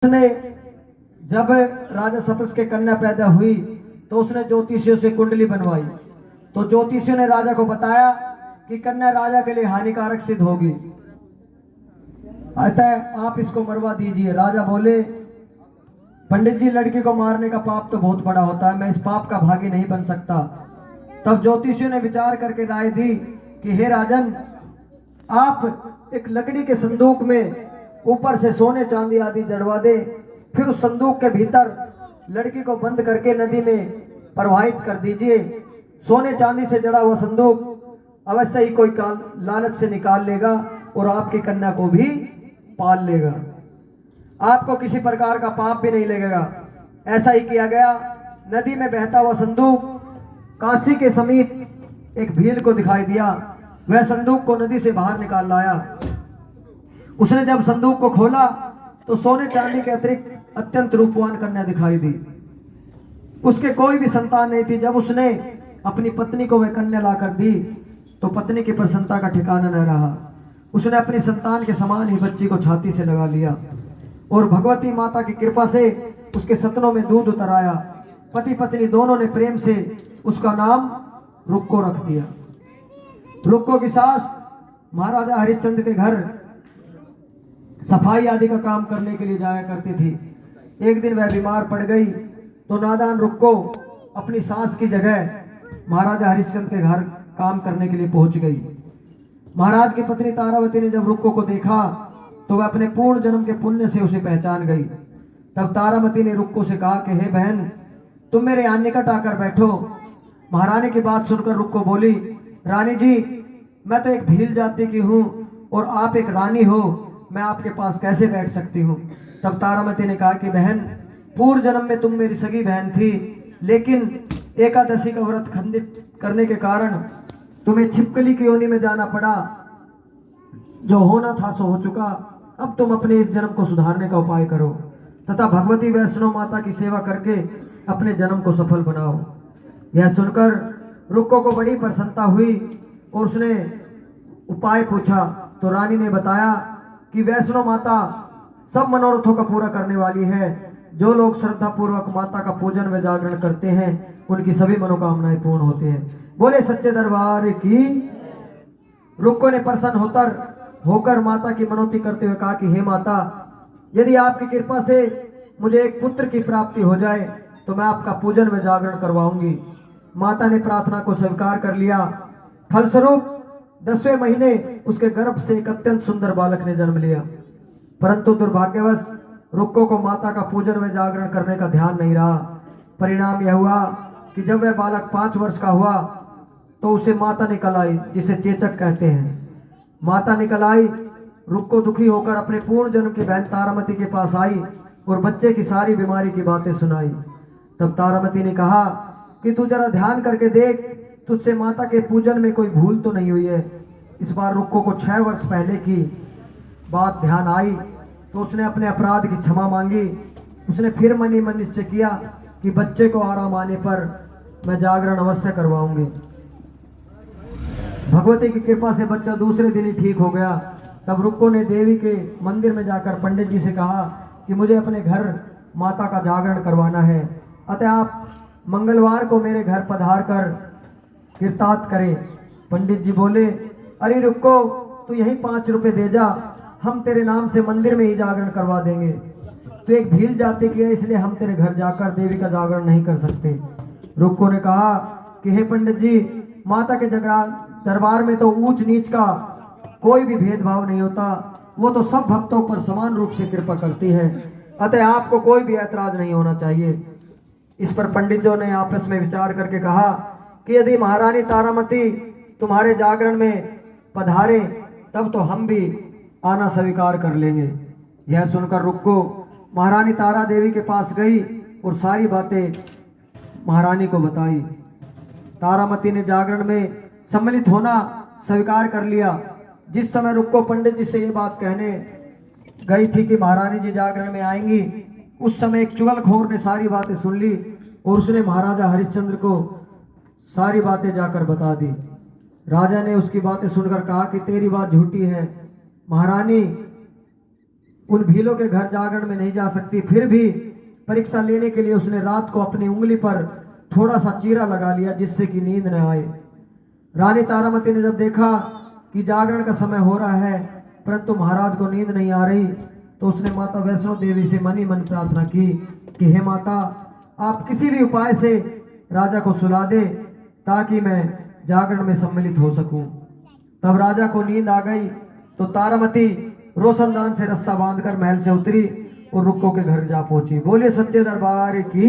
उसने जब राजा सपस के कन्या पैदा हुई तो उसने ज्योतिषियों से कुंडली बनवाई। तो ज्योतिषियों ने राजा को बताया कि कन्या राजा के लिए हानिकारक सिद्ध होगी, अतः आप इसको मरवा दीजिए। राजा बोले, पंडित जी, लड़की को मारने का पाप तो बहुत बड़ा होता है, मैं इस पाप का भागी नहीं बन सकता। तब ज्योतिषियों ने विचार करके राय दी कि हे राजन, आप एक लकड़ी के संदूक में ऊपर से सोने चांदी आदि जड़वा दे, फिर उस संदूक के भीतर लड़की को बंद करके नदी में प्रवाहित कर दीजिए। सोने चांदी से जड़ा हुआ संदूक अवश्य ही कोई लालच से निकाल लेगा और आपकी कन्या को भी पाल लेगा, आपको किसी प्रकार का पाप भी नहीं लगेगा। ऐसा ही किया गया। नदी में बहता हुआ संदूक काशी के समीप एक भील को दिखाई दिया। वह संदूक को नदी से बाहर निकाल लाया। उसने जब संदूक को खोला तो सोने चांदी के अतिरिक्त अत्यंत रूपवान कन्या दिखाई दी। उसके कोई भी संतान नहीं थी। जब उसने अपनी पत्नी को वह कन्या लाकर दी तो पत्नी की प्रसन्नता का ठिकाना न रहा। उसने अपनी संतान के समान ही बच्ची को छाती से लगा लिया और भगवती माता की कृपा से उसके सतनों में दूध उतर आया। पति पत्नी दोनों ने प्रेम से उसका नाम रुक्को रख दिया। रुक्को की सास महाराजा हरिश्चंद्र के घर सफाई आदि का काम करने के लिए जाया करती थी। एक दिन वह बीमार पड़ गई तो नादान रुक्को अपनी सास की जगह महाराजा हरिश्चंद्र के घर काम करने के लिए पहुंच गई। महाराज की पत्नी तारावती ने जब रुक्को को देखा तो वह अपने पूर्ण जन्म के पुण्य से उसे पहचान गई। तब तारावती ने रुक्को से कहा कि हे बहन, तुम मेरे यहाँ निकट आकर बैठो। महारानी की बात सुनकर रुक्को बोली, रानी जी, मैं तो एक भील जाति की हूँ और आप एक रानी हो, मैं आपके पास कैसे बैठ सकती हूँ। तब तारावती ने कहा कि बहन, पूर्व जन्म में तुम मेरी सगी बहन थी, लेकिन एकादशी का व्रत खंडित करने के कारण तुम्हें छिपकली की योनि में जाना पड़ा। जो होना था सो हो चुका, अब तुम अपने इस जन्म को सुधारने का उपाय करो तथा भगवती वैष्णो माता की सेवा करके अपने जन्म को सफल बनाओ। यह सुनकर रुक्को को बड़ी प्रसन्नता हुई और उसने उपाय पूछा तो रानी ने बताया कि वैष्णो माता सब मनोरथों का पूरा करने वाली है। जो लोग श्रद्धा पूर्वक माता का पूजन व जागरण करते हैं उनकी सभी मनोकामनाएं पूर्ण होते हैं। बोले सच्चे दरबार की। रुक्को ने प्रसन्न होकर माता की मनोती करते हुए कहा कि हे माता, यदि आपकी कृपा से मुझे एक पुत्र की प्राप्ति हो जाए तो मैं आपका पूजन व जागरण करवाऊंगी। माता ने प्रार्थना को स्वीकार कर लिया। फलस्वरूप 10वें महीने उसके गर्भ से एक अत्यंत सुंदर बालक ने जन्म लिया। परंतु दुर्भाग्यवश रुक्को को माता का पूजन व जागरण करने का ध्यान नहीं रहा। परिणाम यह हुआ कि जब वह बालक 5 वर्ष का हुआ तो उसे माता निकल आई, जिसे चेचक कहते हैं। माता निकल आई। रुक्को दुखी होकर अपने पूर्ण जन्म की बहन तारामती के पास आई और बच्चे की सारी बीमारी की बातें सुनाई। तब तारामती ने कहा कि तू जरा ध्यान करके देख, तुझसे माता के पूजन में कोई भूल तो नहीं हुई है। इस बार रुक्को को 6 वर्ष पहले की बात ध्यान आई तो उसने अपने अपराध की क्षमा मांगी। उसने फिर मन ही मन निश्चय किया कि बच्चे को आराम आने पर मैं जागरण अवश्य करवाऊंगी। भगवती की कृपा से बच्चा दूसरे दिन ही ठीक हो गया। तब रुक्को ने देवी के मंदिर में जाकर पंडित जी से कहा कि मुझे अपने घर माता का जागरण करवाना है, अतः आप मंगलवार को मेरे घर पधार कर कीर्तार्थ करें। पंडित जी बोले, अरे रुक्को, तू यही 5 रुपए दे जा, हम तेरे नाम से मंदिर में ही जागरण करवा देंगे। तो एक भील जाति की है, इसलिए हम तेरे घर जाकर देवी का जागरण नहीं कर सकते। रुक्को ने कहा कि हे पंडित जी, माता के दरबार में तो ऊंच नीच का कोई भी भेदभाव नहीं होता, वो तो सब भक्तों पर समान रूप से कृपा करती है, अतः आपको कोई भी ऐतराज नहीं होना चाहिए। इस पर पंडितों ने आपस में विचार करके कहा कि यदि महारानी तारामती तुम्हारे जागरण में पधारे तब तो हम भी आना स्वीकार कर लेंगे। यह सुनकर रुक्को महारानी तारा देवी के पास गई और सारी बातें महारानी को बताई। तारामती ने जागरण में सम्मिलित होना स्वीकार कर लिया। जिस समय रुक्को पंडित जी से ये बात कहने गई थी कि महारानी जी जागरण में आएंगी, उस समय एक चुगलखोर ने सारी बातें सुन ली और उसने महाराजा हरिश्चंद्र को सारी बातें जाकर बता दी। राजा ने उसकी बातें सुनकर कहा कि तेरी बात झूठी है, महारानी उन भीलों के घर जागरण में नहीं जा सकती। फिर भी परीक्षा लेने के लिए उसने रात को अपनी उंगली पर थोड़ा सा चीरा लगा लिया जिससे कि नींद न आए। रानी तारामती ने जब देखा कि जागरण का समय हो रहा है परंतु महाराज को नींद नहीं आ रही तो उसने माता वैष्णो देवी से मन ही मन प्रार्थना की कि हे माता, आप किसी भी उपाय से राजा को सुला दे ताकि मैं जागरण में सम्मिलित हो सकूं। तब राजा को नींद आ गई तो तारामती रोशनदान से रस्सा बांधकर महल से उतरी और रुक्कों के घर जा पहुंची। बोले सच्चे दरबार की।